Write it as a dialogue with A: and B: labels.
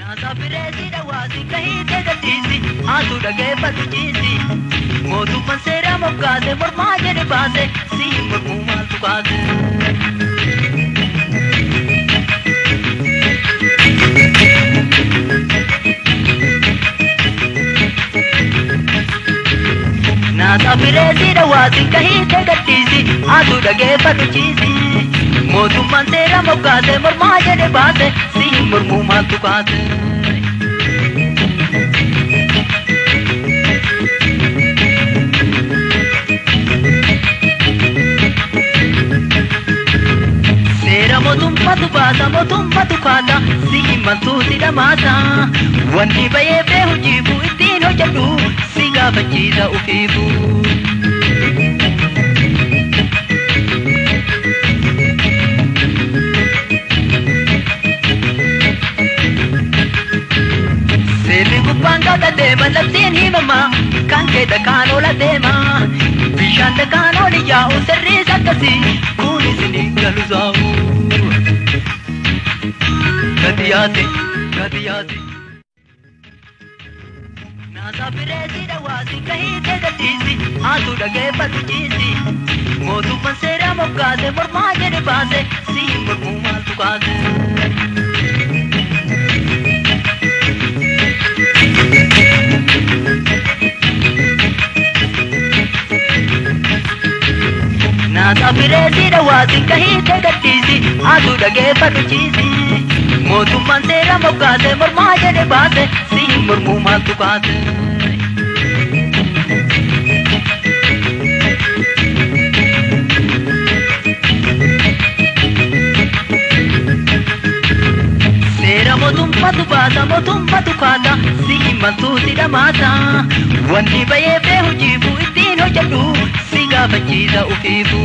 A: Nasa piresi dawasi kahite gatisi Atu dage paduchisi Modu pansera mokade Mormaje ne base Simur mumal tukade Nasa piresi dawasi kahite gatisi Atu dage paduchisi Modu pansera mokade Mormaje ne base Simur mumal tukade Motum patukata si mantu sida masa Wandi baye be hujibu itino jadu siga bachida ufibu Seli kupanga da dema labdin hi mama kanke da kano la dema Bishan da kano ni ya usarri sakasi kuni sini galuzau Kadiyate Nasa piresi dawasi kahite gatisi Atu dage paduchisi Modu pansera mokade Mormaje ne base Simur mumal tukade Nasa piresi dawasi kahite gatisi Atu dage paduchisi Modu pansera mokade Mormaje ne base Simur mumal tukade Sera motum patukata Si mantu sida masa Wandi baye be hujibu itino jadu Siga bachida ufibu